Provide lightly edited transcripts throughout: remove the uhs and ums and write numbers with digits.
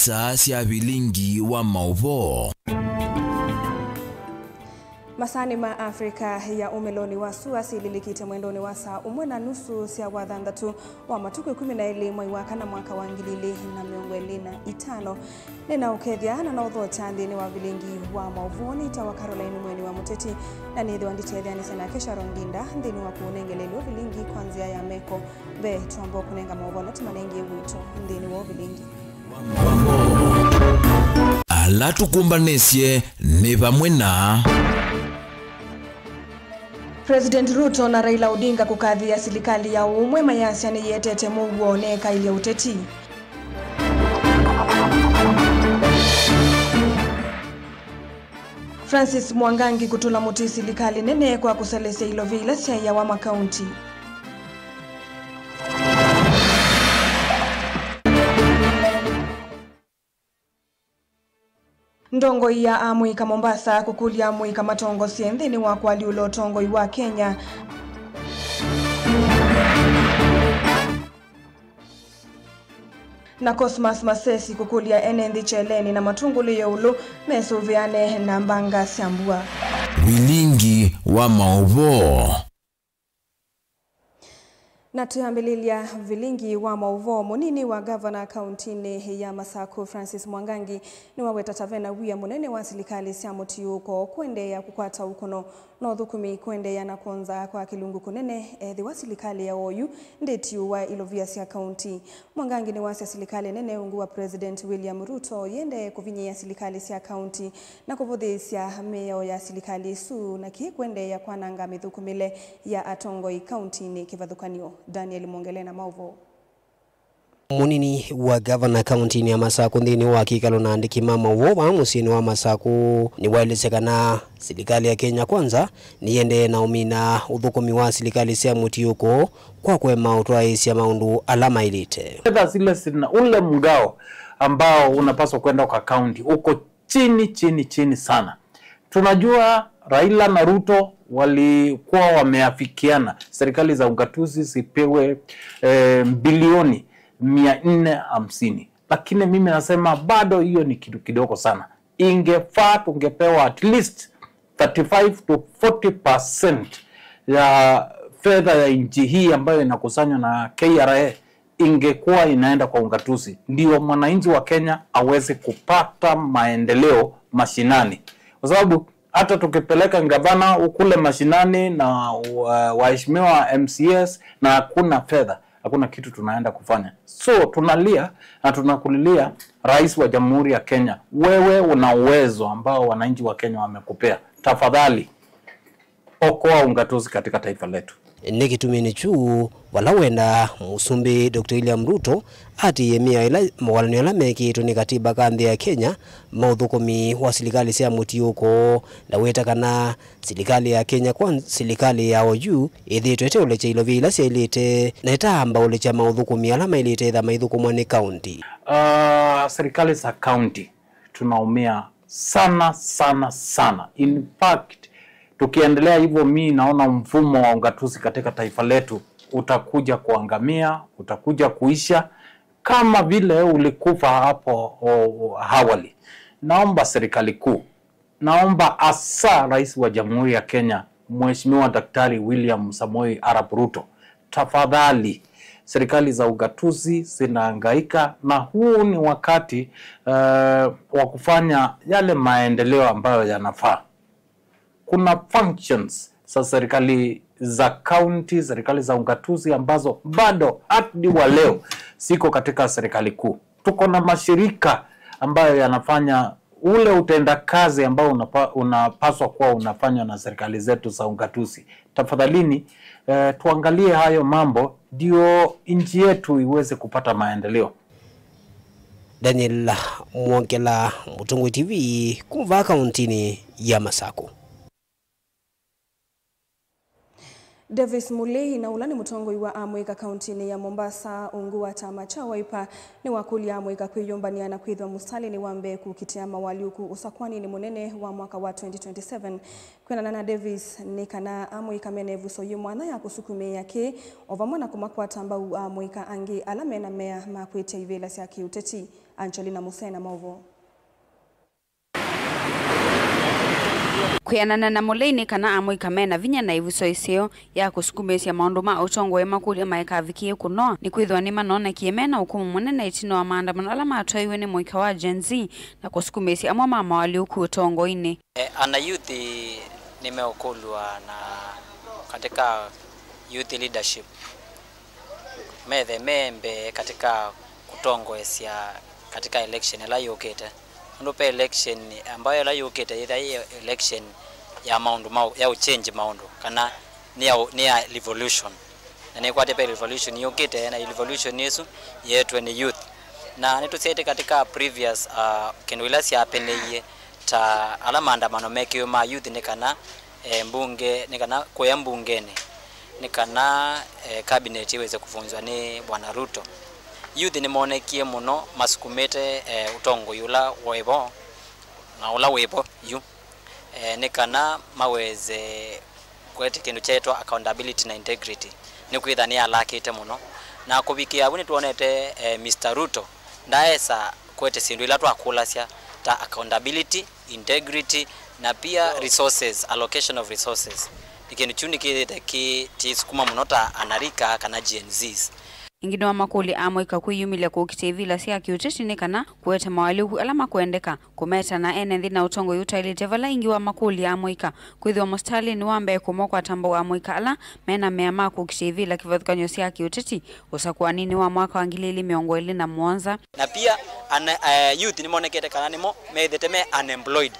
isaa cia vilingi wa mauvo. Masani ma Afrika ya umeloni wa suasi lilikite mwendoni wa saa 1:30 cia wathanthatu wa matuku 12 mwai wa kana mwaka wa 2025 nena ukethia na uthocha nthini wa vilingi wa mauvoni ta wa Caroline Mweni wa Muteti na nithi wanditethia ni sana Kesha Ronginda nthini wa kunengelelwa vilingi kwanzia ya meko ve tuambo kunenga mauvoni tumanengi wito nthini wa vilingi ala tukumbanisye ni vamwe na President Ruto na Raila Odinga kukadhia serikali ya umwe mayasya ni yetete muguoneka ile uteti. Francis Mwangangi kutula muti serikali nene kwa kuselesya ilo vila ya Wama County. Ndongo ya Amuika Mombasa kukulia Amuika matongo siendhini wa kwali ulo tongo wa Kenya. Na Cosmas Masesi kukulia enendi cheleni na matunguli ya ulu mesuviane na mbanga siambua. Vilingi wa mauvo. Na tuambililia vilingi wa mauvo munini wa governor countini ya Masako Francis Mwangangi ni waweta tavena wia munene wa serikali cia mutiuko kwende ya kukwata ukono no thukumi kwende ya nakonza kwa kilungu kunene ethi wa serikali ya oyu ndetiu wa ilovia cia county. Mwangangi ni wa serikali nene ungu wa President William Ruto yende kuvinyia serikali cia county na kuvuthisia meo ya serikali su na kwende ya kwananga mithukumile ya Atongoi county ni kivadhukanio. Daniel Mongele na mauvo. Munini wa governor county ya Masako nthini wa kikalo na andiki mama wa musini wa Masako ni waelesekana serikali ya Kenya kwanza niende na umina uthukumi wa serikali cia mutiuko kwa kwema utwaisia maundu alama ilite. Zile sina ule mgao ambao unapaswa kwenda kwa county uko chini sana. Tunajua Raila na Ruto walikuwa wameafikiana serikali za ugatuzi zipewe bilioni 450, lakini mimi nasema bado hiyo ni kitu kidogo sana. Ingefaa tungepewa at least 35 to 40% ya fedha ya nchi hii ambayo inakusanywa na KRA ingekuwa inaenda kwa ugatuzi, ndio mwananchi wa Kenya aweze kupata maendeleo mashinani, kwa sababu hata tukipeleka gavana ukule mashinani na waheshimiwa MCS na hakuna fedha, hakuna kitu tunaenda kufanya. So tunalia na tunakulilia Rais wa Jamhuri ya Kenya, wewe una uwezo ambao wananchi wa Kenya wamekupea. Tafadhali okoa ungatuzi katika taifa letu. Nikitumini chu wala wenda musumbi Dr. William Ruto ati yemia ila mwalani ala meki ni katiba kanthi ya Kenya maudhukumi wa serikali cia mutiuko na weta kana serikali ya Kenya kwa serikali ya OU ithitwete uleche ilo vila cia ilite na itamba ulecha maudhukumi alama ilite tha maithukumwa ni county. Serikali za county tunaumia sana. In fact tukiendelea hivyo mimi naona mfumo wa ungatuzi katika taifa letu utakuja kuangamia, utakuja kuisha kama vile ulikufa hapo awali. Naomba serikali kuu, naomba asa Rais wa Jamhuri ya Kenya Mheshimiwa Daktari William Samoei Arap Ruto, tafadhali serikali za ugatuzi zinahangaika na huu ni wakati wa kufanya yale maendeleo ambayo yanafaa. Kuna functions za serikali za county, serikali za ungatuzi ambazo bado hadi wa leo siko katika serikali kuu. Tuko na mashirika ambayo yanafanya ule utendakazi ambao unapaswa kuwa unafanywa na serikali zetu za ungatuzi. Tafadhalini tuangalie hayo mambo ndio nchi yetu iweze kupata maendeleo. Daniel Mwongela, Mutungu TV, kuva kauntini ya Masako. Davis Mulei na ulani mutongoi wa Amwika kauntini ya Mombasa ungu wa chama cha Wiper ni wakuli Amwika kwiyumbania na kwithwa mustali ni wambe kukitia mawaliuku usakwani ni munene wa mwaka wa 2027 kwena na Davis ni kana Amwika menevu so yumwana ya kusukume yake ovamwana kumakwata mbau Amwika angi alamena mea makwete ivela siaki uteti. Angelina Musena Movo. Kuyanana na Mulei kana Amwika mena vinya na ivuso isio ya kusukumesia maundu ma utongo makuli maika vikie kuno ni kwithwa ni manona kiemena ukumu munene itino wa maandamano ala matwaiwe ni mwika wa Gen Z na kusukumesia amwa mama waliuku utongo ini. Ana youth nimeokulwa na katika youth leadership membe katika kutongoesia katika election la yokete ndope election ambayo la yokete ida election ya maundu ya change maundu kana ni ya revolution na ni kwa tepe revolution yokete na revolution yesu yetu ni youth na nitusete katika previous kenwilasi apeneye ta ala maandamano mekyo ma youth nikana mbunge nikana kwa mbungeni nikana cabinet iweze kufunzwa ni bwana Ruto. Youth ni monekie muno masukumete utongo yula webo na ula webo yu nikana maweze kwete kindu chetwa accountability na integrity ni kwithania alakite muno na kubikia abuni tuonete Mr Ruto ndaesa kwete sindu ila twakulasya ta accountability, integrity na pia resources, allocation of resources ikindu chuni ki tisukuma munota anarika kana Gen Zs. Ingine wa makuli Amwika kwiyumilia kukitivila siya kiuteti ni kana kuweta mawaliuku alama kuendeka kumeta na enendi na utongo yuta ili tevala ingi wa makuli Amwika kwithwa mustali ni wambe kumokwa tambo Amwika ala mena meama kukitivila kivathukanyo siya kiuteti usakuwa nini wa mwaka wangilili miongo ili na muonza na pia youth ni monekete kana nimo meithete unemployed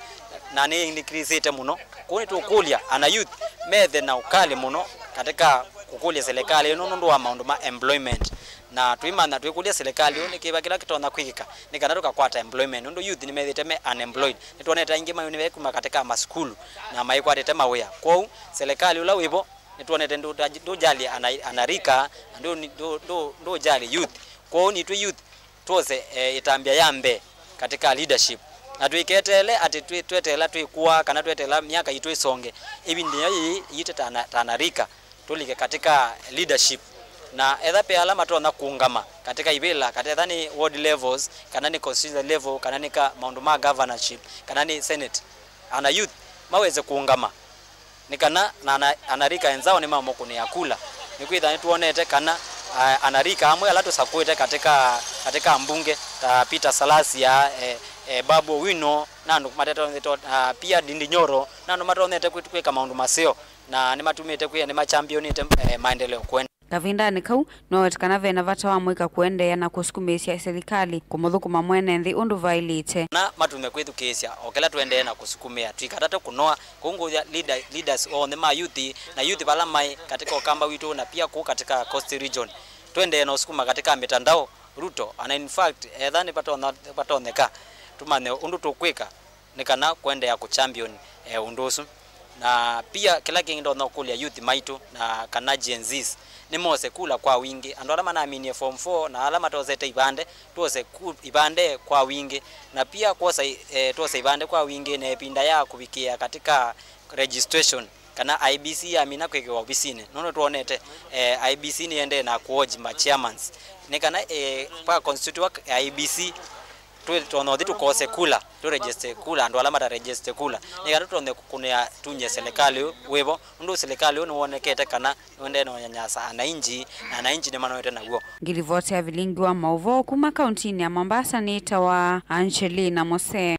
na ni increase muno kuni tukulia ana youth methe na ukali muno katika kukulia serikali no ndo wa maundu ma employment na tuimana tuikulia serikali ni kiba kila kitona kwika ni kana tukakwata employment ndo youth ni methete unemployed nituoneta ingi mayo ni kuma katika ma school na maikwatete mawea kwa serikali ula wibo nituonete ndo jali anarika ndo jali youth kwa ni tu youth tuose itambia yambe katika leadership na tuiketele ati twetela tuikuwa kana twetela miaka yitu isonge hivi ndio yite tanarika tulike katika leadership na edha pe alama tuona kuungama katika ibela katika ni ward levels kana ni constituency level kana ni ka maundu ma governorship kana ni senate ana youth maweze kuungama nikana na anarika enzao ni mama kuni yakula nikwitha tuonete kana anarika amwe ala tusakuite katika mbunge ta Peter Salasia Babu Wino nando mateto pia Dindi Nyoro nando matonete kwika maundu maseo na ni matumite kuya ni machampion maendeleo kwenda Gavinda ni kau no wetikana vena vata wa Mwika kuendea na kusukumesia serikali kumuthukuma mwene nthi undu vailite na matume kwithu kesia okela tuendee na kusukumia twikatata kunoa kungu leaders on the ma youth na youth bala mai katika Okamba witu na pia ku katika Coast region twendee na usukuma katika mitandao Ruto ana in fact edhani patoneka tumane undu tukwika nikana kuendea ku champion undusu na pia kila kingi ndo kulia youth maitu na kana Gen Zs ni mose kula kwa wingi ando alama na amini form 4 na alama tozete ibande tuose ibande kwa wingi na pia kosa tuose ibande kwa wingi na pinda ya kubikia katika registration kana IBC amina kweke wa ofisini nono tuonete IBC ni ende na kuoji ma chairmans ni kana pa constitute IBC tuono ditu kose kula tu register kula ndo alama ta register kula ni kana tuone kunia tunye serikali webo ndo serikali uonekete kana wende no nyanyasa anainji na anainji ni manoete na guo ngilivote ya vilingi wa Mauvo kuma kauntini ya Mombasa ni tawa Angelina Mose.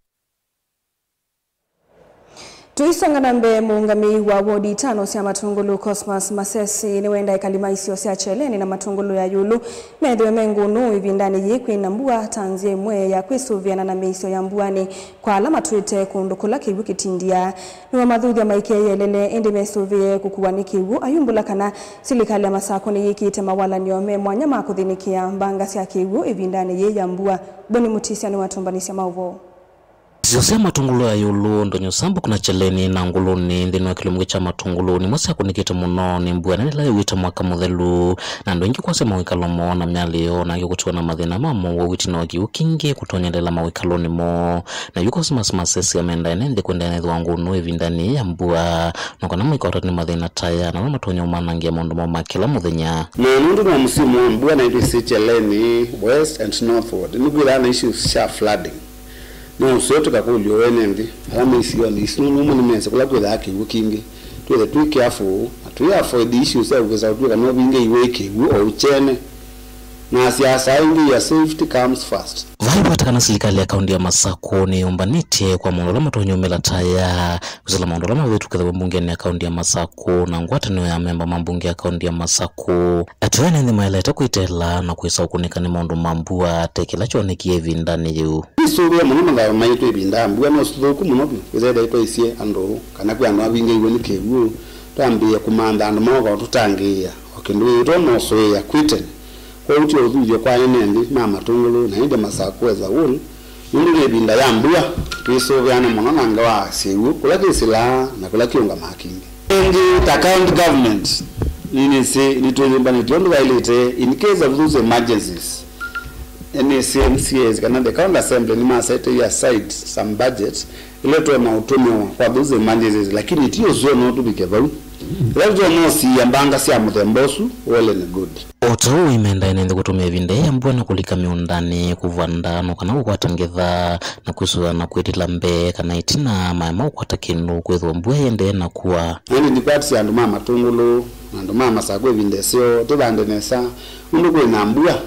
Tuisongana mbe muungami wa wodi 5 cia matungulu Cosmas Masesi ni wenda ikalima isio cia cheleni na matungulu ya yulu methwe mengunu ivindani yikwi na mbua tanzie mwe ya kwisuviana na meisio ya mbuani kwa alama tuite kundukula kiwu kitindia ni wa mathuthia maike yelele indi mesuvie kukuwani kiwu ayumbula kana silikali ya masako ni yikite mawala niome mwanya makuthinikia mbanga cia kiwu ivindani ye ya mbua Boni Mutisia ni watumbanisia Mauvo. Sio matungulu ya yulu ndonyo sambu kuna cheleni na nguluni ndino kilumge cha matungulu ni mwasa kunikita muno ni mbua nani lai wita mwaka muthelu na ndo ingi kwa sema wikalomo na mnyalio na yuko na madhina mamo wa witi na waki ukinge kutonya ndela mawikaloni mo na yuko sima sesi ya menda nende kwenda ya wangu nuwe vindani ya mbua na kwa nama ikaota ni madhina taya na wama tonya umanangi ya mondo mama kila muthenya na nundu na musimu mbua na isi cheleni west and northward nugu ilana issues sha flooding no soto kakulyo wenendi alama isiyo ni sinu ni mense kula kwela ake wukingi twele twike afu avoid issues za kuweza kutoka no binge iweke o uchene na siasa ingi ya safety comes first. Vaibu atakana serikali ya kaunti ya Masako ni umbanite kwa maondola matonyo melataya kuzala maondola mawetu kadha mbunge ya kaunti ya Masako na ngwata niyo ya memba mambunge ya kaunti ya Masako atuene ni maeleta kuitela na kuisa ukunika ni maondo mambua tekela choneki evi ndani yu isuri ya munu nga maito ebinda mbua no sudoku munobi wizeda ito isie ando kana kwa ando abinge iweni kebu tuambia kumanda ando mwoga tutangia okindu ito no soe ya kwiten kwa uti ozuye kwa nendi mama tungulu na inde Masako za ulu yule binda ya mbua iso yana mono nanga wa sewu kula kisila na kula kionga makingi ndi the county government ini se nitoyimba nitondo wailete in case of those emergencies NCMCs kana the county assembly ni must set aside some budget ile to na utumio kwa those emergencies lakini tio zo no to be kevu leo no si yambanga si amuthembosu wele ni good Oto imenda inende kutumia vinde ya mbua na kulika miundani kuvanda no kana ukwatangetha na kusuwa na kuitila mbe kana itina maema ukwatakinu kwethwa mbua yende na kuwa nini dikwati ya nduma matungulu na nduma Masako vinde sio tibande nesa undu kwe na mbua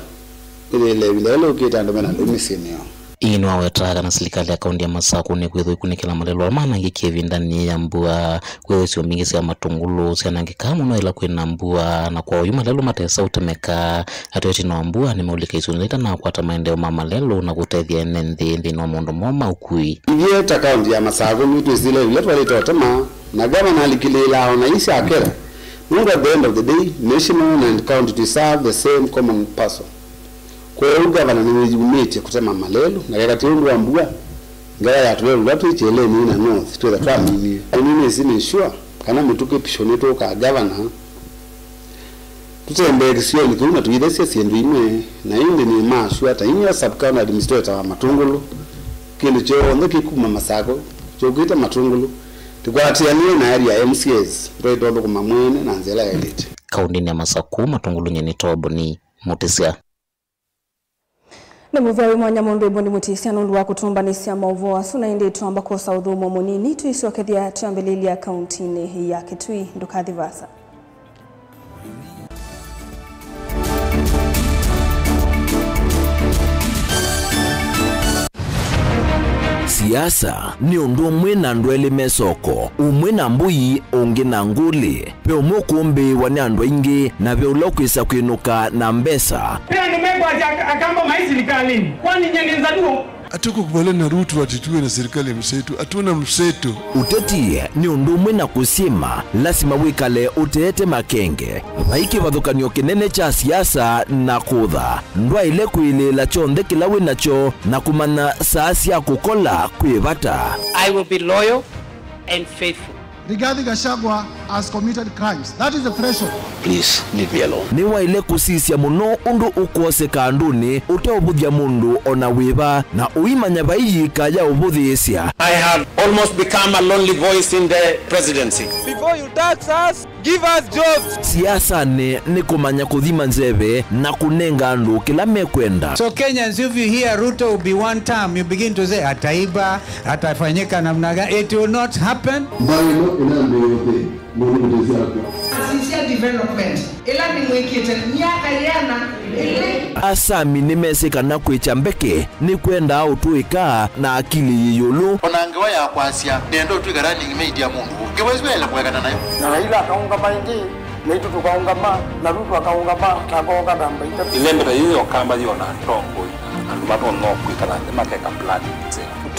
ile ukita nduma na lumisinio inu awetaka na serikali ya kaunti ya Masako ni kwethwa ikunikila malelo amana ngikevi ndani ya mbua kwethwa sio mingi sia matungulu sia nangikamu no ila kwena mbua na kwa uyuma lelo matesa utemeka hatuweti na mbua ni maulika isunilita na kwata maendeo mama lelo na kutethia nende no mondo moma ukui iye ta kaunti ya Masako mitu zile ile twalita otema na gavana alikilela na isi akera mungu at the end of the day national and county to serve the same common person kwa hiyo gavana ni umete kutema malelo na yakati undu wa mbua ngaya ya tulelo watu chele ni na north to the family nini sini sure kana mituke pishoneto ka gavana tutembe sio ni kuna tuidese siendu ime na inde ni mashu hata inya sub county administrator wa Matungulu kile cho ndo kikuma Masako cho kita Matungulu tukwatia ni na area MCS ndio ndo kuma mwene na nzela elite kaunti ya Masako Matungulu nyeni tobo ni mutisia Nemuvawe mwanya mundu ibondi mutisia nundu wa kutumbanisia mauvoa suna indi tuamba kosa udhumo munini tuisokethia tuambelilia kauntini ya Kitui ndukathi vasa. Siasa ni undu umwe na ndwele mesoko umwe na mbui ungi na nguli pe umukumbi wani andu ingi na pe ulokwisa kwinuka na mbesa pia nimegwa akamba maisilikalini kwani nyengenza duo atukukubaliana na Ruto atituwe na serikali mseto atuna mseto uteti ni undu umwe na kusima lasima wikale uteete makenge vaiki vathukanio kinene cha siasa na kutha ndwa ile kuilela chonthe kila winacho na kumana saasi ya kukola kwivata. I will be loyal and faithful. Rigathi Gachagua has committed crimes. That is the threshold. Please leave me alone. Ni waile kusisia muno undu ukose kanduni uteobuthia mundu ona wiva na uimanya vai kaya ubuthiisia. I have almost become a lonely voice in the presidency. Before you tax us, give us jobs. Siasa ni kumanya kuthima nzeve na kunenga andu kila mekwenda. So Kenyans, if you hear Ruto will be one term, you begin to say ataiba, atafanyika namna gani. It will not happen. Sincere development ila ni mwekete miaka yana asami nimeseka na kwicha mbeke ni kwenda autuika na akili yiyulu onangewa ya kwasia nendo tuigarani media mundu kiwezwela kuwekana nayo na Raila akaunga maingi na itu tukaunga ma na Ruto akaunga ma kagonga damba ilembe hiyo kamba hiyo na tongo andu bato no kwikana makeka plan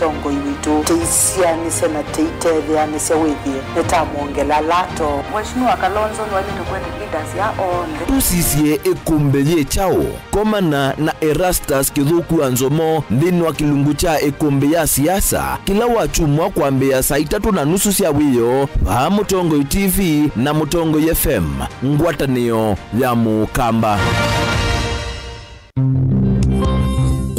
mutongo iwitu teisia ni sena teitethia ni sewithie nitamuongela lato Mheshimiwa Kalonzo ni walinde kwenda leaders ya onde tusisie ekumbe ye chao komana na Erastus Kithuku Anzomo ndinwa kilungu cha ekumbe ya siasa kila wachumwa kwambia saa 3:30 cia wiyo va Mutongo TV na Mutongo FM ngwatanio ya Mukamba.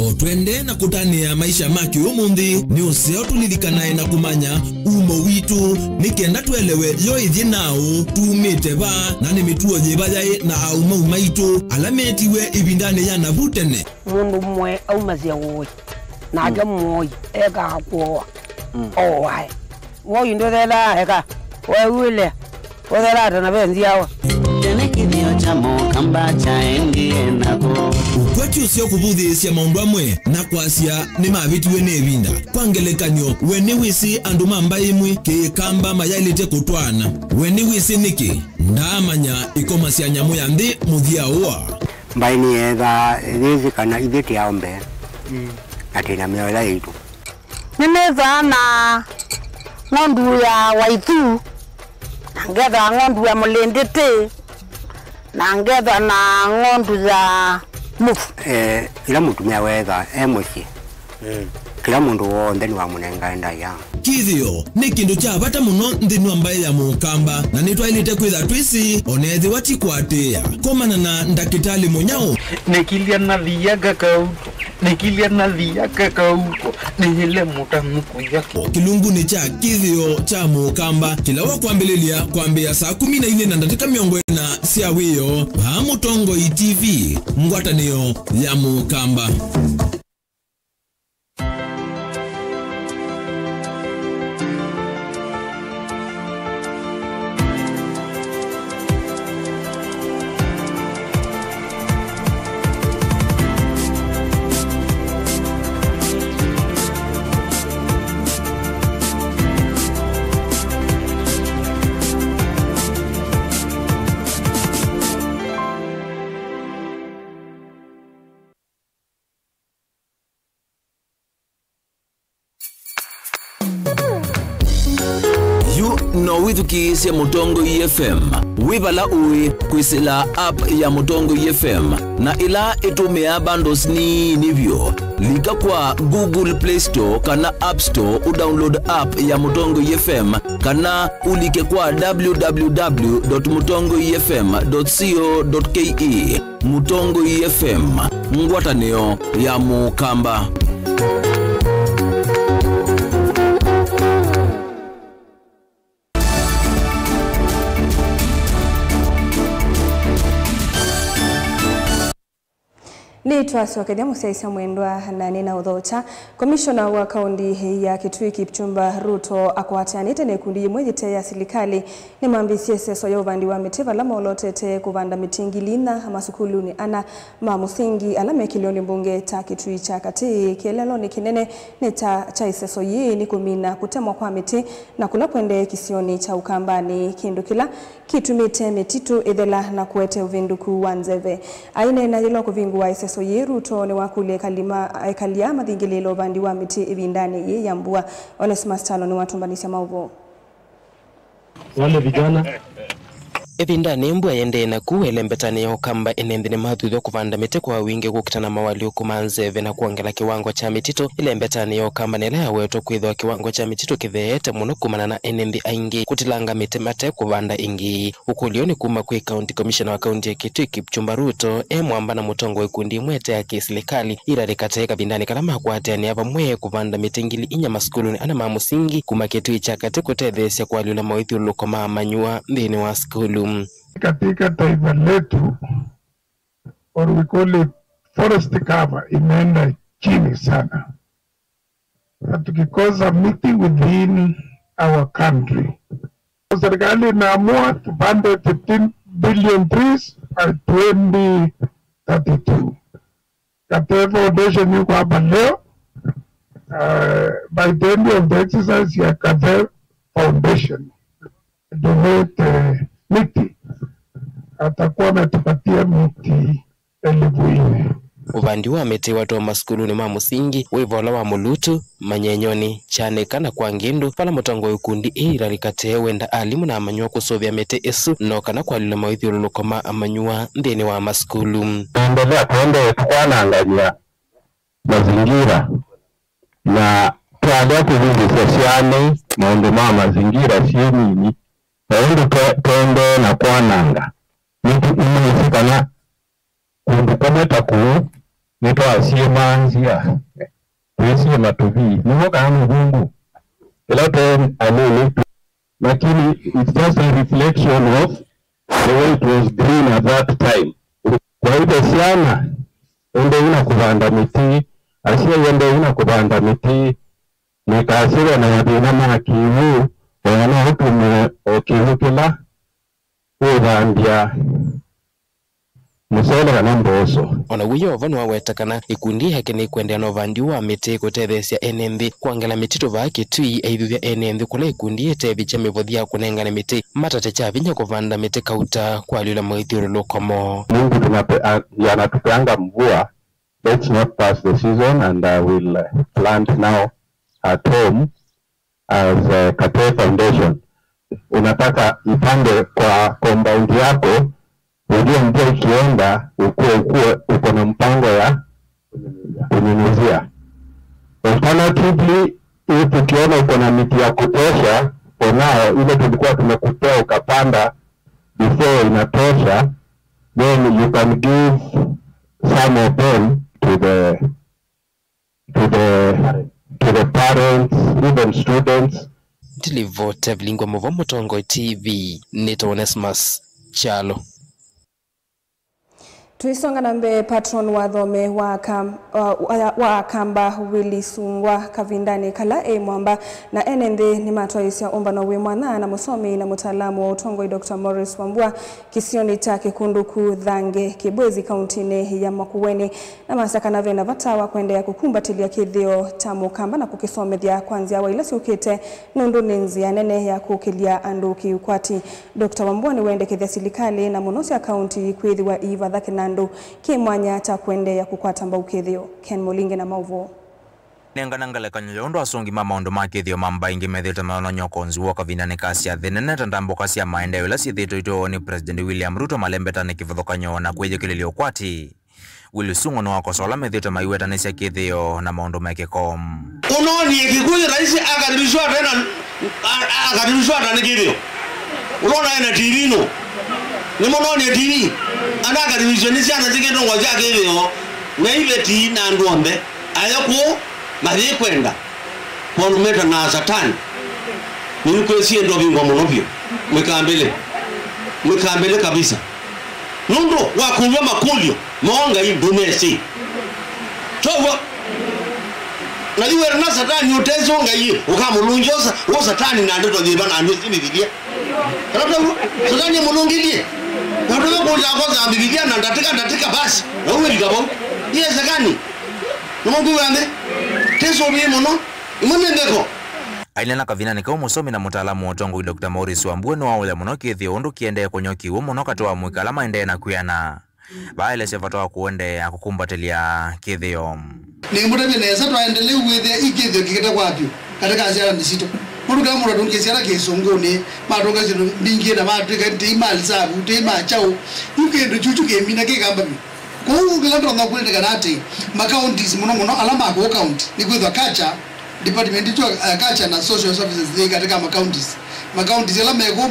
Otwende na kutania maisha maki umundi ni useo tulilikanae na kumanya umo witu nikenda tuelewe yo ithie nao tumite ba na ni mituo nyibaye na aumo umaitu alametiwe ibindane ya navutene mundu mwe au mazia woi na aga moi ega kwa wai woi ndo dela ega wewe odela na benzi yawa Kithio cha Mukamba cha engie nako ukwati usio kubudhisia maundu amwe na kwasia ni mavitiwe nebinda kwangelekanyo weni wisi andu mamba imwe ke kamba mayalite kutwana weni wisi niki ndamanya ikomasia nyamu ya ndi muthia uwa mbaini ega thizi kana ithiti ya ombe atina miola yitu nimeza na ngondu ya waitu ngetha ngondu ya mulindite na ngetha na ngondu za mufu ila mutumia wetha muci kila mundu wothe ni wa munenga ndaya kithio ni kindu cha bata muno nthini ambaye ya Mukamba na nitwailite kwitha twisi onethi watikwatia komana na ndakitali munyao nikilia na thiaga kauto nikilia na thiaga kauto nihile mutamuku yake kilungu ni cha kithio cha Mukamba kila wakwambililia kwambia saa 14 na dakika 40 cia wiyo va Mutongo TV ngwatanio ya Mukamba. No withuki cia Mutongo FM wibala uwi kwisila app ya Mutongo FM na ila itumia bundles ni nivyo lika kwa Google Play Store kana App Store udownload app ya Mutongo FM kana ulike kwa www.mutongofm.co.ke Mutongo FM ngwatanio ya Mukamba. Ni twasokethia musaisia mwendwa na nina uthocha komishona wa kaunti ya Kitui Kipchumba Ruto akwatianite ne kundi imwe ya serikali ni mambisie seso ya uvandi wa miti vala molotete kuvanda mitingilina masukulu ni ana mamusingi alame kilioni mbunge ta Kitui cha kati kielelo ni kinene ni cha iseso yi ni kumina kutemwa kwa miti na kula kwende kisioni cha Ukambani kindu kila kitumite mititu idhela na kuete uvinduku wanzeve aine na yilo kuvingua iseso yi Ruto ni wakule kalia mathingililo bandi wa miti ibindani ye yambua Onesmus Talo ni watumbanisha mauvo wale vijana Ebindani mbwa yende na kuelembetani ya Ukamba enendine mathutho kuvanda miti kwa wingi kukitana mawali ukumanzeve na kuongela kiwango cha mitito ilembetani ya Ukamba nilea weto kuidhwa kiwango cha mitito kitheete muno kumana na enendi aingi kutilanga miti mate kuvanda ingi ukulioni kuma kwe county commissioner wa county ya Kitui Kipchumba Ruto mwamba na Mutongo ikundi mwete ya kiserikali irarikateka bindani kalama kwatiani hapa mwe kuvanda mitingili inya maskuluni ana mamusingi kuma Kitui cha kati kutethesia kwa lula mawithi ulukoma manyua ndini wa skulu katika taifa letu or we call it forest cover imeenda chini sana. Na tukikosa miti within our country, serikali inaamua tupande 15 billion trees by 2032. Kate Foundation yuko hapa leo by the end of the exercise ya Kate Foundation donate miti atakuwa ametupatia miti 4,000 uvandi wa miti watu wa maskuluni ma musingi wivola wa mulutu manyenyoni chaneka na kwa ngindu pala mutongo yukundi irarikate wenda alimu na amanyua kusovya miti isu nokana kwa lila mawithiuluko ma amanyua ndini wa maskulu. Tuendelea tuende tukwananganya mazingira na tuandaa kuvivisesiane maundu ma mazingira siye nini naundu tuende na kwananga nitu imesikana kundu kameta kuu nito asiye manzia tuisiye matuvi niho kama mungu ila ten anini lakini it's just a reflection of the way it was green at that time. Kwa hivyo siana ende ina kubanda miti asiye ende ina kubanda miti nikasiwe na yadina makivu wana hutume okihukila uvandia musole kana mboso ona wiyo vanu wawetakana ikundi yake ni kwendea no vandi wa miti kutethesia enenthi kwangela mitito vake tui aivivya enenthi kula ikundi yetevi cha mivodhia kunengana miti matate cha vinya kuvanda miti kauta kwa lula mwithiuluko mo. Mungu yanatupeanga mvua. Let's not pass the season and we'll plant now at home as Kate Foundation. Unataka ipande kwa compound yako ujue mvua ikienda uko na mpango ya kunyunyuzia. Alternatively, if ukiona uko na miti ya kutosha nao ile tulikuwa tumekutoa ukapanda before inatosha, then you can give some of them to the parents, even students. Tilivote Vlingo Movo Mutongo TV Nito Onesmus Chalo. Tuisonga na mbe patron wa dhome wa kamba Willy Sungwa kavindani kala mwamba na enende ni matwaisia omba na wimwana na musomi na mutaalamu wa utongoi Dr. Morris Wambua kisioni take kunduku dhange kibwezi kauntine ya Makueni na masaka na vena vatawa kuendea kukumbatilia kithio tamu kamba na kukisomethia kwanzia wa ilasi ukite nundu ninzi ya nene ya kukilia anduki ukwati. Dr. Wambua ni wende kithia silikali na munosi ya kaunti kwithi wa Iva dhake nando kimwanya ta kuendea kukwata mbaukithio. Ken Mulinge na mauvo Nenganangale kanyondo asongi mama ondo makithio mamba ingi metheta maono nyokonzi woka vinane kasi ya thenene tandambo kasi ya maendeleo la sithito ito ni President William Ruto malembeta ni kivothokanyo na kweje kililio kwati. Willy Sungwa no akosola metheta maiweta nesi ya kithio na maondo meke kom. Unoni kikuyu raisi akadirishwa tena kithio. Unaona ena TV no. Ni mononi TV. Ana akadirishwa nisi anazikendo ngoja kithio. Na ibe ti na ndombe. Ayoko mathi kwenda ponumeta na satani nilikwesie ndo bingo monobio mwekambele kabisa nundo wakulwa makulio monga indumesi towa naliwe na satani utezo ngai ukamulunjosa wo satani na ndo jiba na ndo Biblia kana satani mulungilie na ndo kuja kwa Biblia na ndatika basi na uwe ligabo yesa gani Mungu wande teso mimono imunendeko ailena kavinani kwa musomi na mutaalamu otongo Dr. Morris Wambua no awole muno kithio undu kiende konyoki wo muno katwa mwikala maende na kuyana baile sevatoa kuende akukumbatelia kithio ni mutane neza twaendelee wethe ikithio kikete kwapyo katika asiara nisito mundu kama mundu ndungesiara kesongone matonga zino mbingi na matrika ndi mali sabu ndi machao ukendo chuchu kemina kekamba kwa ngilando ngakule kanati counties muno alama ko county ni kwetha culture department ito culture na social services ni katika counties alama ko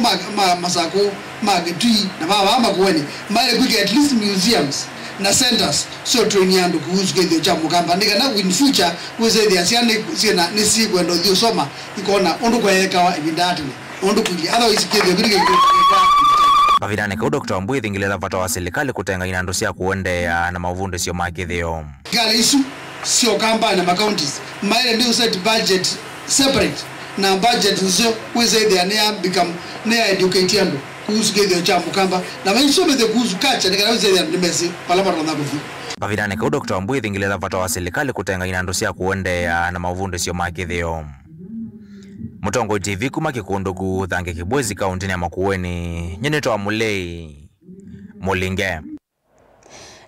masako magetui na mama kuweni mali kwike at least museums na centers so training ando kuuzike cha mukamba ndika na in future kuze the asiane sina nisi kwendo dio soma ikona ondo kwa yeka ibindati ondo kuli otherwise kide kirike Kavidane kwa Dr. Wambua ithingilela vata wa serikali kutenga inandosia kuendea na mavundo sio makithio. Gale isu sio kamba na counties. Maile ndio set budget separate na budget nzo weze they are become near educate ando kuhusu kithio cha mukamba na maisome the kuhusu kacha ndika weze they are mesi palama ronda kufi. Kavidane kwa Dr. Wambua ithingilela vata wa serikali kutenga inandosia kuendea na mavundo sio makithio. Mutongo TV kuma kikunduku thange kibwezi kauntini ya Makueni nyenito wa Mulei Mulinge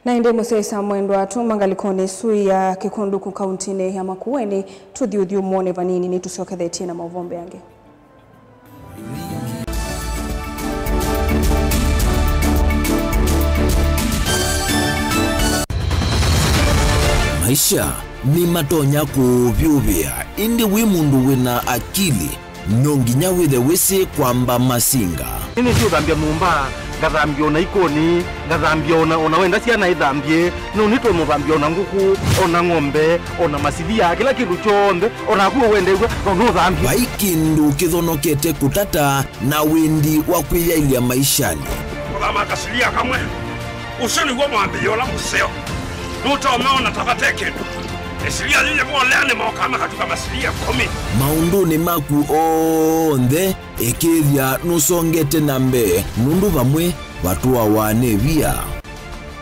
Na inde musesa mwendo atumangalikone sui ya kikundu ku kauntini ya Makueni tuthiuthio muone vanini ni tucokethetie na mauvombe yange. Maisha ni matonya kuvyuvia indi wi mundu wina akili nonginya withe wisi kwamba masinga ini sio thambia mumba ngathambia ona ikoni ngathambia ona wenda ciana ithambie no nitwe muthambia ona nguku ona ng'ombe ona masithia kila kindu chonde ona kuo wende no thambia vaikindu kithonokete kutata na windi wa kwiyailia maishani kama kasilia kamwe usoni gwa mwambio la museo nuta umeona tabateke esilia zile mwaleane mwakama katika masilia 10 maunduni maku onthe ikithia nusongete nambe nundu vamwe watu awane via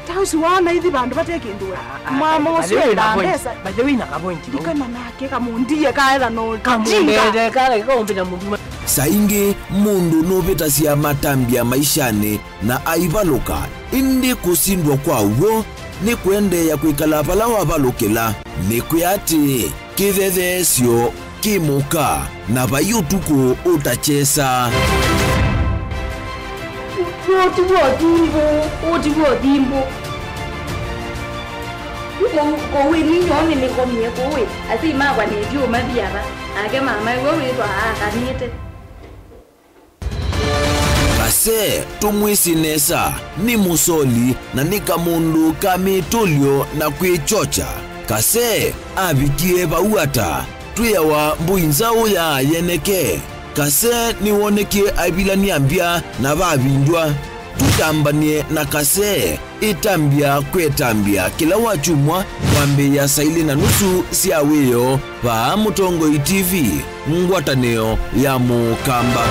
tausi wana hithi bandu bateke ndua mama uswenda pesa bajewina kapointi dikana nake kamundie kaela no kamundie kale kombina mundu saingi mundu nuvita cia matambia maishani na aivaluka indi kusindwa kwa uwo ni kuendeya kwikala vala wavalukila ni kuyati kithethesyo kimuka na vayutuku utachesa otivodimbo kowe ninyone nikomie kowe asimagwa nevyo mathiava ake mama iwe witwa akanite kase tumwisinesa ni musoli na ni kamundu kamitulyo na kwichocha kase avikie vauata twiyawa mbuinzau ya yeneke kase niwonekie avilania mbya na vavindwa tutambanie na kase itambia kwetambia kila wachumwa kwambi ya saili na nusu siawiyo va Mutongoi TV ngwatanio ya Mukamba.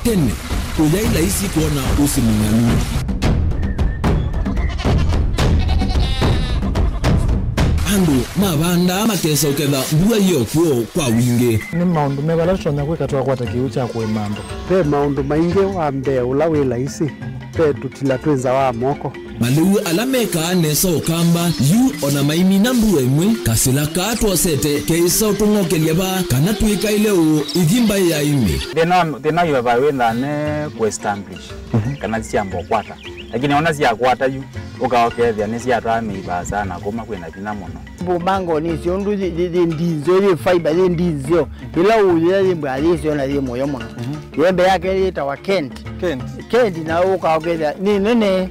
Tene uyaila isi kuona usimunganu andu mavanda makesa uketha mbua iyo kuo kwa wingi ni maundu mevala tutonya kwika twakwata kiu cha kwimando pe maundu maingi wa mbea ula wila isi pe tutila twenza wa moko maliu alameka nesa ukamba yu ona maimi na mbua imwe kasila katwosete keisa utungokelia ba kana tuika ileo ithimba ya imi thina yu vawitha ne kuestablish kana ciambo kwata lakini ona cia kwata yu ukaokethia ni cia twameiva sana kuma kwina thina muno bumango ni ciondu ndizo ri fiber ri ndizo ila ulia ri mbali cio na ri moyo muno yembe yake ritwa Kent na ukaokethia ni nene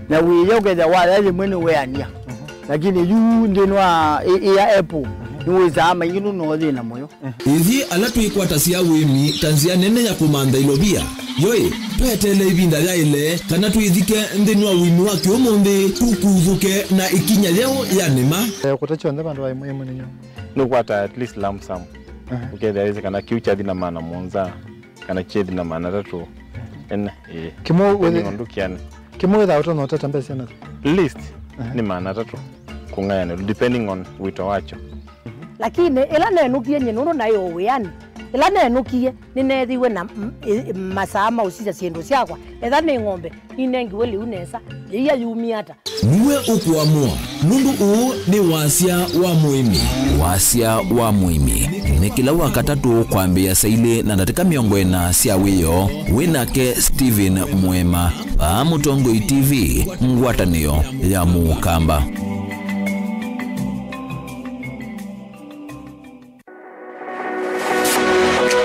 na wile ukethia wala ri mwene weania lakini yu ndinwa ya Apple niwezama yinu no thina moyo ithi ala twikwata cia wimi tanzia nene ya kumanda ilovia yoi petele ibinda ya ile kana tuithike ndinwa wimi wa kiomonde tukuthuke na ikinya leo ya nema kutachonde bandu wa imwe ninyo no kwata at least lump sum ukethia hizi kana kiucha thina maana monza kana chethi na maana tatu en kimo wewe ndukiane kimo wewe auto no tata mbesi na list ni maana tatu kungayana depending on wito wacho lakini ila nenukie nyenuru nayo wiani ila nenukie ninethiwe na masama usija ciendu ciakwa etha ni ng'ombe inengiwe liu nesa iya yumiata niwe ukuamua nundu uu ni wasia wa muimi ni kila wakatatu kwambia saile na ndatika miongo ena cia wiyo winake Steven Mwema va Mutongoi TV ngwatanio ya Mukamba.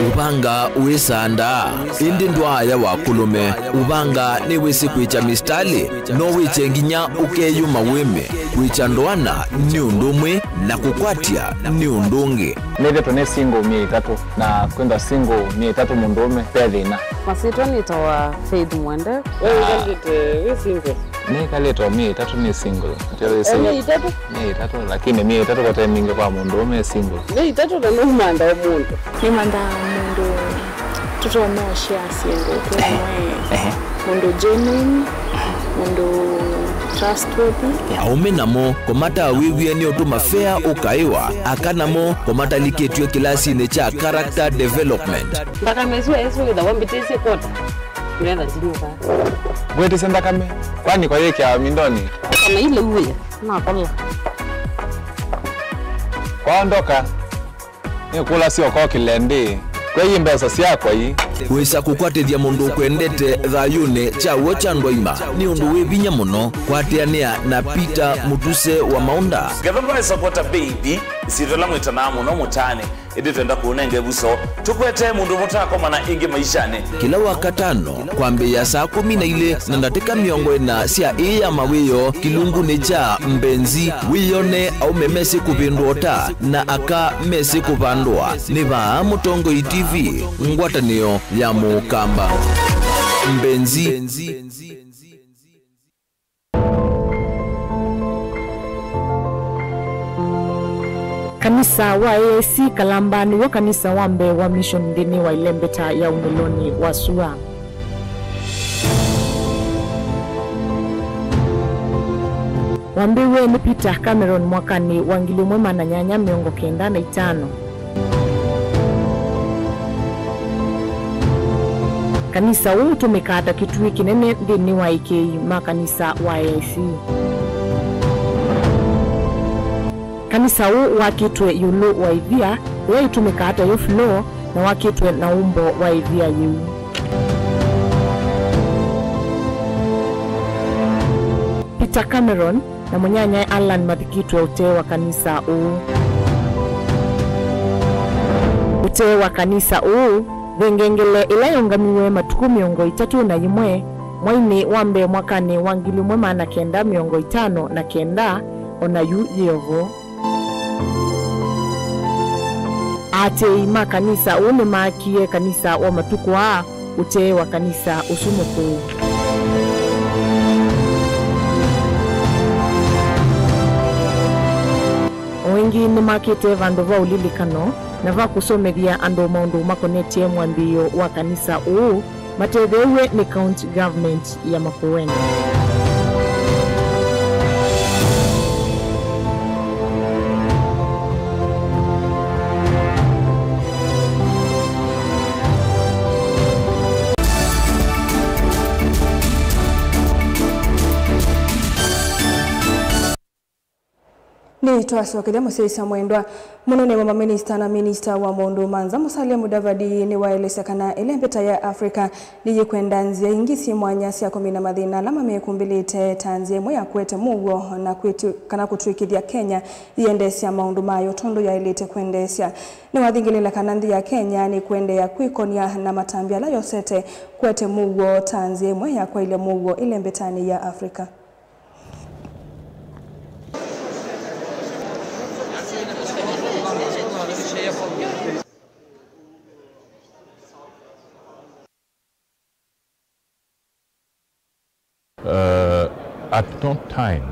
Ubanga uisanda indi ndwaya wakulume ubanga ni wisi kwicha mistali no wiche nginya ukeyuma wime kwicha ndwana ni undumwe na kukwatia ni undungi neve tone single 300 na kwenda single 300 mundume pedina masitwa nitawa Faith Mwende we single ni kaleto 300 ni single ni 300 lakini 300 kwa timing kwa mundume single ni 300 na numanda omuntu ni manda mundu tutomosha single kwa mundu genuine mundu trustworthy aume namo komata wiwie ni otuma fair ukaiwa akanamo komata liketwe kilasi ne cha character development mpaka mesu esu da wambitese kota Unaenda ndio ka. Gwete senda kame. Kwani kwa yeke ya mindoni. Kama ile uwe. Na kola. Kwaondoka. Ni kula sio kwa kilende. Kwa hii mbesa siakwa hii. Wisa kukwatithia mundu kwendete thayune chawo cha ndwaima ni undu wi vinya muno kwateania na Peter Mutuse wa Maunda. Gavana supporta baby sitola mwitana muno mutane indi twenda kuunenge buso tukwete mundu mutako mana ingi maishane kila wakatano kwambia saa 12 na ndatika miongo ina cia iya mawiyo kilunguni cha mbenzi wiyone au memesi kupindota na aka mesi kupandwa ni vaa Mutongoi TV ngwatanio ya Mukamba mbenzi. Kanisa wa AAC Kalambani wa kanisa wambe wa mission ndini wa Ilembeta ya Umiloni wa Sua. Wambiwe ni Peter Cameron mwakani wangili mwema na nyanya 95. Kanisa huu tumekata kitui kinene ndini wa IKI makanisa wa AAC. Kanisa huu wakitwe yulu wa ivia ya itumika hata yo flow na wakitwe na umbo wa ivia yu. Peter Cameron na mwenyanya Alan Mathikitwe utewa kanisa huu. Utewa kanisa huu vengengele ila yongamiwe matuku 31 mwaini wambe mwakani wangili mwema na 959 ona yu yevo. Ate ima kanisa une makie kanisa wa matuku wa ute wa kanisa usumuku. Wengi ni makete vandova ulilikano na va kusomethia ando maundu makonetie mwambio wa kanisa uu matethewe ni county government ya Makueni. Ni twacokeria Musaisa Mwendwa munene wa maminista na minista wa Mondo Manza Musalia Mudavadi ni waeleza kana Ilembeta ya Afrika liye kwenda nzia ingisi mwanya cia komina mathina lama mekumbilite tanzie mwe akwete mugo na kwetu kana kutwikithia Kenya iendesia maundu mayo tondo ya ilete kwendesia ni wathingilila kana nthi ya Kenya ni kwende ya kwikonia na matambia la yosete kwete mugo tanzie mwe ya kwa ile mugo Ilembetani ya Afrika. At no time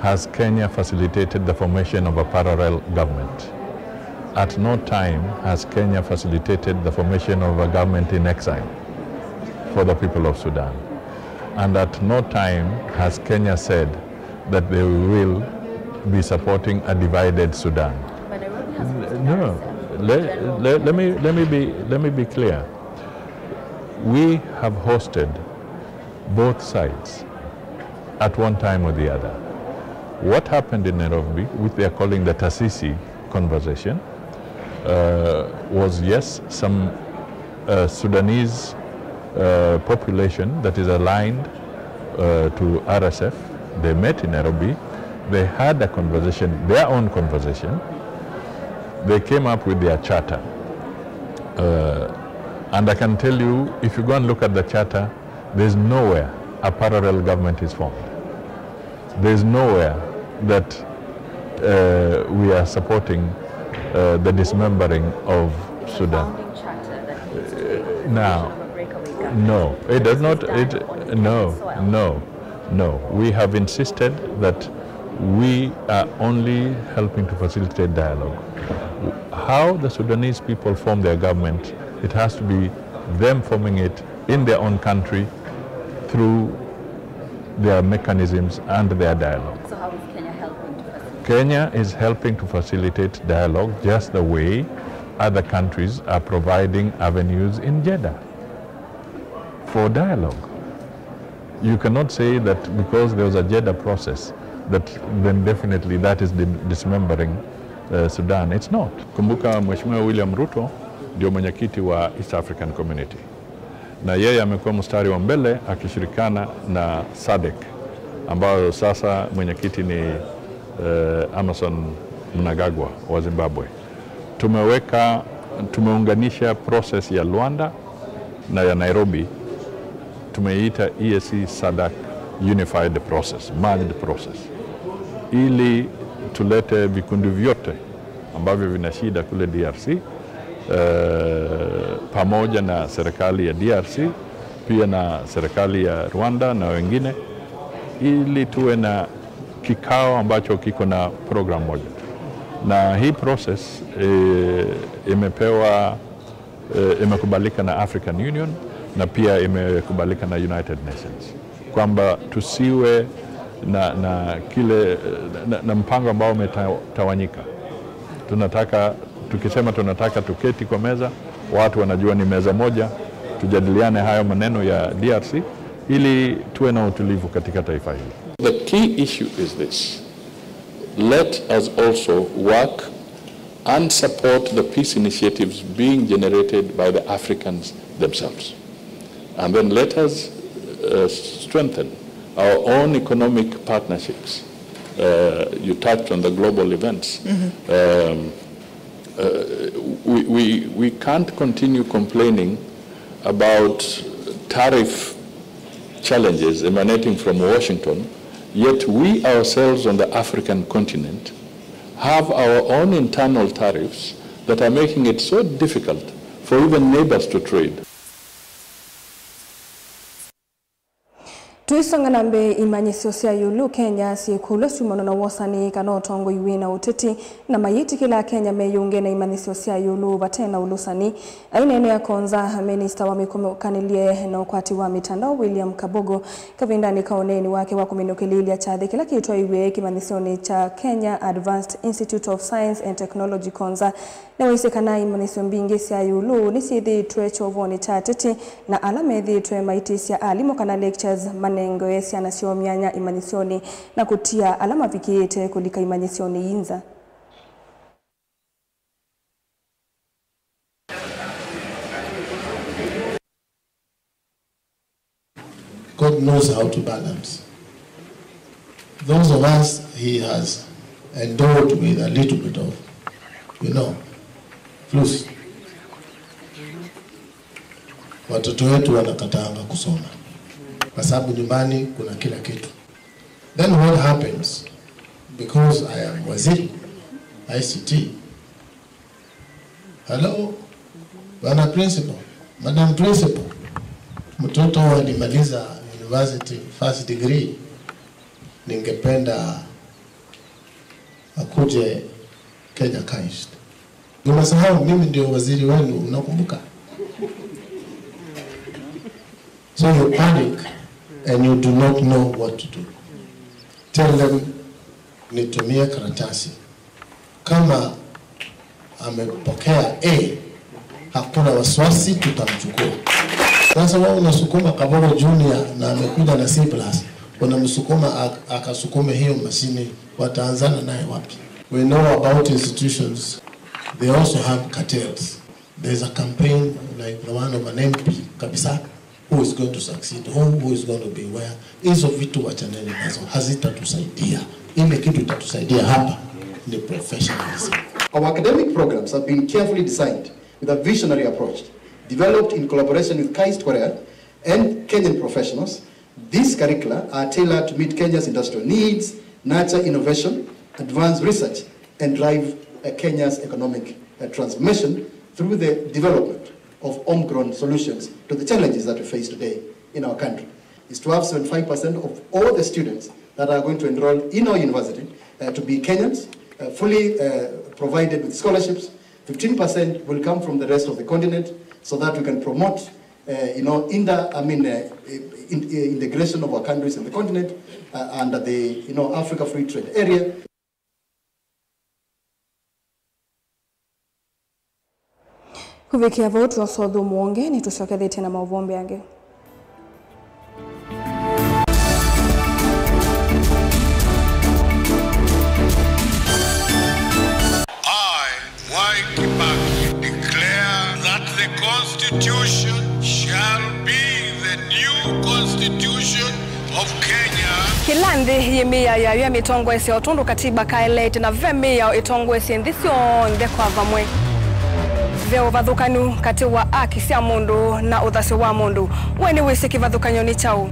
has Kenya facilitated the formation of a parallel government. At no time has Kenya facilitated the formation of a government in exile for the people of Sudan. And at no time has Kenya said that they will be supporting a divided Sudan. No, let me be clear. We have hosted both sides at one time or the other. What happened in Nairobi, which they are calling the Taasisi conversation, was yes, some Sudanese population that is aligned to RSF. They met in Nairobi. They had a conversation, their own conversation. They came up with their charter. And I can tell you, if you go and look at the charter, there's nowhere a parallel government is formed. There's nowhere that we are supporting the dismembering of Sudan. Now, no, it does not. No. We have insisted that we are only helping to facilitate dialogue. How the Sudanese people form their government, it has to be them forming it in their own country through their mechanisms and their dialogue. So how is Kenya helping to facilitate? Kenya is helping to facilitate dialogue just the way other countries are providing avenues in Jeddah for dialogue. You cannot say that because there was a Jeddah process that then definitely that is dismembering Sudan. It's not. Kumbuka Mheshimiwa William Ruto ndio mwenyekiti wa East African Community, na yeye amekuwa mstari wa mbele akishirikana na SADC ambao sasa mwenyekiti ni Emmerson Mnangagwa wa Zimbabwe. Tumeunganisha process ya Luanda na ya Nairobi, tumeita EAC SADC Unified Process, Merged Process, ili tulete vikundi vyote ambavyo vina shida kule DRC pamoja na serikali ya DRC, pia na serikali ya Rwanda na wengine, ili tuwe na kikao ambacho kiko na program moja. Na hii process imekubalika na African Union na pia imekubalika na United Nations, kwamba tusiwe na mpango ambao umetawanyika. Tukisema tunataka tuketi kwa meza, watu wanajua ni meza moja, tujadiliane hayo maneno ya DRC ili tuwe na utulivu katika taifa hili. The key issue is this: let us also work and support the peace initiatives being generated by the Africans themselves. And then let us strengthen our own economic partnerships. You touched on the global events. We can't continue complaining about tariff challenges emanating from Washington, yet we ourselves on the African continent have our own internal tariffs that are making it so difficult for even neighbors to trade. Tuisonga nambe imanyisio cia yulu Kenya siekulo sumono na wasani kanotongo yuina uteti na mayiti kila Kenya meyunge na imanyisio cia yulu batena ulusani. Ainene ya konza minister wa mikomakanilie na ukwati wa mitandao William Kabogo kavindani kaoneni wake wa kuminukililia chadhi kila kitu iwe kimanyisioni cha Kenya Advanced Institute of Science and Technology konza na wisekana imanyisio mbingi cia yulu nisithi tue chovoni cha teti na alamethi tue maiti cia alimo kana lectures manengo cia nasio mianya imanyisioni na kutia alama vikiete kulika imanyisioni inza. God knows how to balance. Those of us he has endowed with a little bit of, flus. Watoto wetu wanakatanga kusoma kwa sababu nyumbani kuna kila kitu. Then what happens? Because I am waziri ICT. Hello, bwana principal, madam principal. Mtoto alimaliza university first degree, ningependa akuje Kenya KAIST. Unasahau mimi ndio waziri wenu, unakumbuka? So you panic and you do not know what to do. Tell them nitumie karatasi. Kama amepokea A, hakuna wasiwasi, tutamchukua. Sasa wao unasukuma Kabogo Junior na amekuja na C+, unamsukuma akasukume hiyo mashini, wataanzana naye wapi? We know about institutions, they also have cartels. There's a campaign like the one of an MP kabisa, who is going to succeed, who is going to be where. Hizo vitu wachaneni nazo, hazitatusaidia. Ile kitu itatusaidia hapa ni professionalism. Our academic programs have been carefully designed with a visionary approach, developed in collaboration with KAIST Korea and Kenyan professionals. These curricula are tailored to meet Kenya's industrial needs, nurture innovation, advance research, and drive Kenya's economic transformation through the development of homegrown solutions to the challenges that we face today in our country. Is to have 75% of all the students that are going to enroll in our university to be Kenyans, fully provided with scholarships. 15% will come from the rest of the continent, so that we can promote, integration of our countries in the continent under the, Africa Free Trade Area. Kuvikia votu wa sodhu muonge ni tushokethete na mauvombe yange. constitution shall be the new constitution of Kenya. Kilandi yimia ya mitongo ese otundu katiba kaelete na vemia itongo ese ndisio ndekwa vamwe. Veo vathukanu kati wa aki cia mundu na uthasi wa mundu. Weni wisi kivathukanyo ni chau.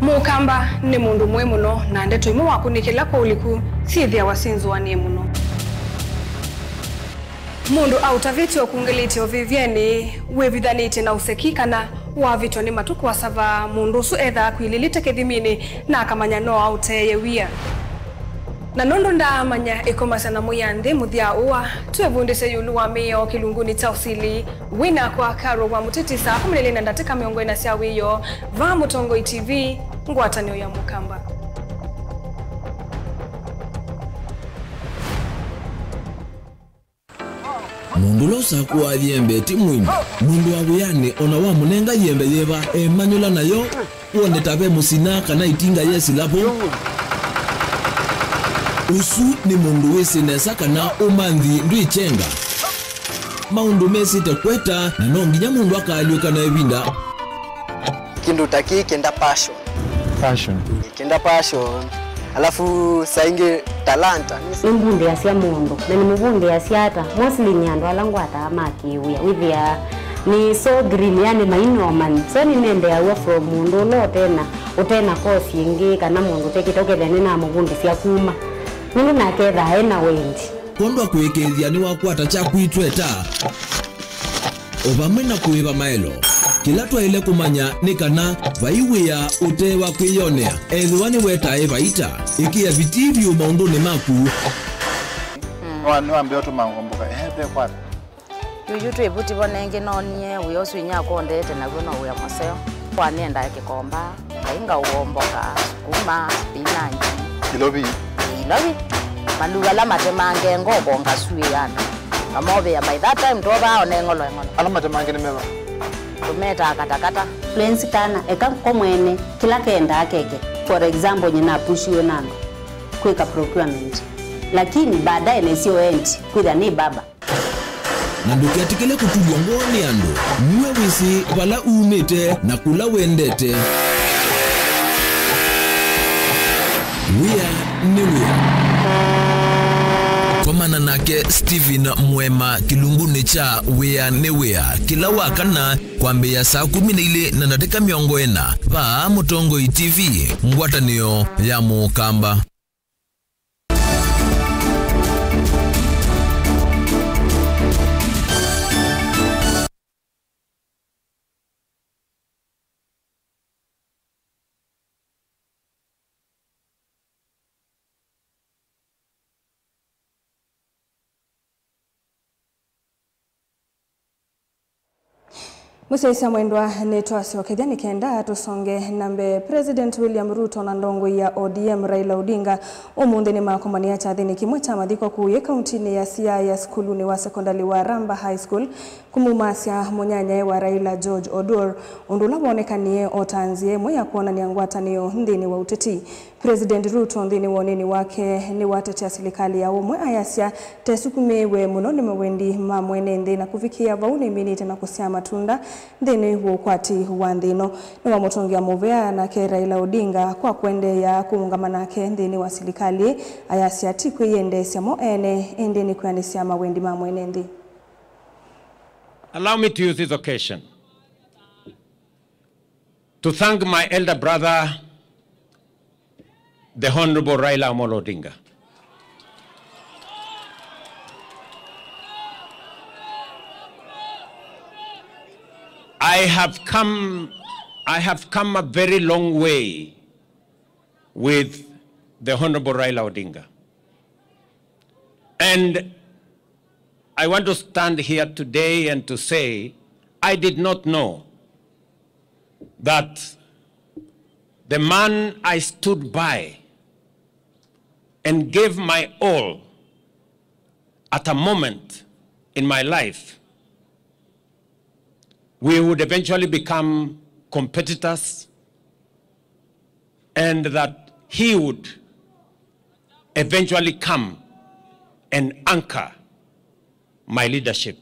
Mukamba ni mundu mwe muno na ndeto imu wakunikila kwa uliku sithia wasinzu wanie muno. Mundu autaviti okungiliti ovivyeni wevithaniti na usekikana wavito ni matuku wasava mundu su etha kwililite kithimini na akamanya no auteye wia. Na nondo ndamanya ikomasana muyandi muthia uwa tuevundise yulu wa mio kilunguni cha usili wina kwa karo wa mutitisa kumilili na ndatika miongo ina sia wiyo va Mutongo TV ngwatanio ya Mukamba. Mundu losa kuwa yembe timwini mundu wa wiyani ona wa munenga yembe yeba emanyula nayo uone tabe musina kana itinga yesi lapo usu ni mundu wisi nesa kana umanthi ndwichenga maundu mesi tekweta na nonginya mundu akaliuka na ebinda kindu taki kenda passion alafu sainge talanta imbunde asia mundu na ni mubunde asiata mostly nyando alangwata amakiwia withia ni so green yani mainoman so ni nende awa from mundu lo tena kosi ingi kana mundu tekitoke thene na mubunde sia kuma nindu naketha hena wendi kondwa kwekethia ni wakwata cha kwitweta obamwe na kuiva maelo kila twaile kumanya ni kana vaiwia utewa kwiyonea ethiwani wetae vaita ikia vitivyo maunduni maku wambe otumangomboka ehebe kwata yuyu twebuti bonenge nonie uyosu inyako ndete na gono uya moseo kwanienda kikomba ainga uomboka kuma spinach kilobi maluga la matemange ngoko ngasui yana amobe ya by that time toba onengolo ala matemange ni meba tumeta katakata fluency kana eka komwene kila kenda akeke for example nyina pushiwe nando kweka procurement lakini baadaye nesio end kwitha ni baba na ndukiatikile kutulwa ngoni ando mwe wisi wala umete na kula wendete wia ni wia komana nake Steven Mwema kilunguni cha wia ni wia kila wakana kwambia saa 12 na nateka miongo ena va Mutongo TV ngwatanio ya Mukamba. Musaisa mwendwa netwasi wakithia kenda tusonge nambe President William Ruto na ndongo ya ODM Raila Odinga umundi ni makomania cha thini kimwe cha mathiko kuye kauntini ya Siaya skuluni wa sekondari wa Ramba High School kumumasia munyanya wa Raila George Odor undula wonekanie otanzie mwe ya kuona ni ngwatanio ndini wa uteti. President Ruto ndini woneni wake ni watetea serikali ya umwe ayasia tesukumewe munoni mwendi mamwene ndi na kufikia vaune minite na kusia matunda ndini ukwati wa ndino ni wa Mutongia Muvea na ke Raila Odinga kwa kwende ya kuungamana ke ndini wa serikali ayasia tiku yende siamo ene ndini kuanisia mawendi mamwene ndi. Allow me to use this occasion to thank my elder brother, the Honorable Raila Amolo Odinga. I have come a very long way with the Honorable Raila Odinga. And I want to stand here today and to say, I did not know that the man I stood by and gave my all at a moment in my life, we would eventually become competitors, and that he would eventually come and anchor my leadership.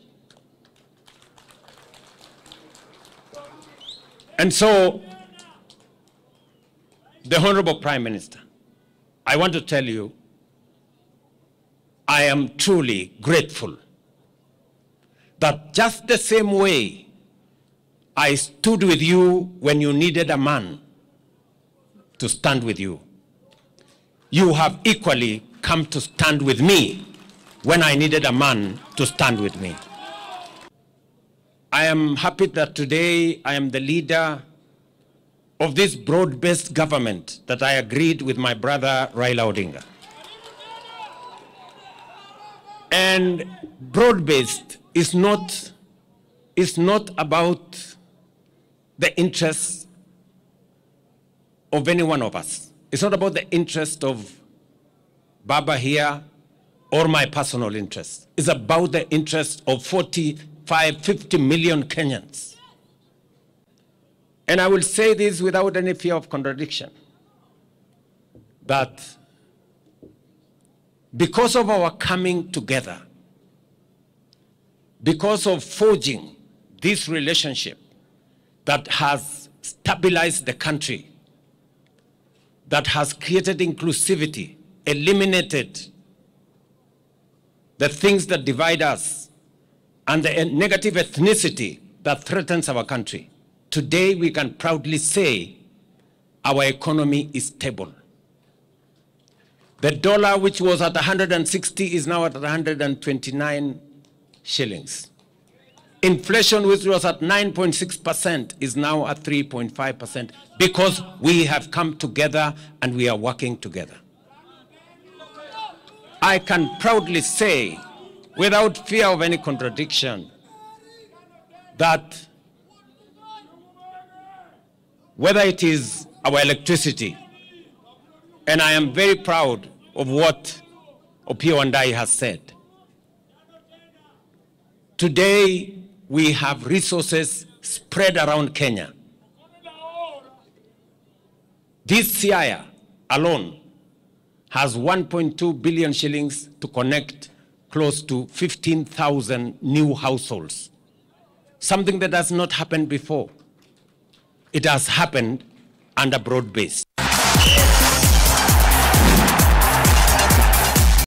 And so, the Honorable Prime Minister, I want to tell you, I am truly grateful that just the same way I stood with you when you needed a man to stand with you, you have equally come to stand with me when I needed a man to stand with me. I am happy that today I am the leader of this broad-based government that I agreed with my brother Raila Odinga. And broad-based is not about the interests of any one of us. It's not about the interest of Baba here or my personal interest. It's about the interest of 50 million Kenyans. And I will say this without any fear of contradiction, that because of our coming together, because of forging this relationship that has stabilized the country, that has created inclusivity, eliminated the things that divide us, and the negative ethnicity that threatens our country, today we can proudly say our economy is stable. The dollar, which was at 160, is now at 129 shillings. Inflation, which was at 9.6%, is now at 3.5%, because we have come together and we are working together. I can proudly say, without fear of any contradiction, that whether it is our electricity, and I am very proud of what Opiyo Wandayi has said. Today, we have resources spread around Kenya. This Siaya alone has 1.2 billion shillings to connect close to 15,000 new households. Something that has not happened before. It has happened under broad base.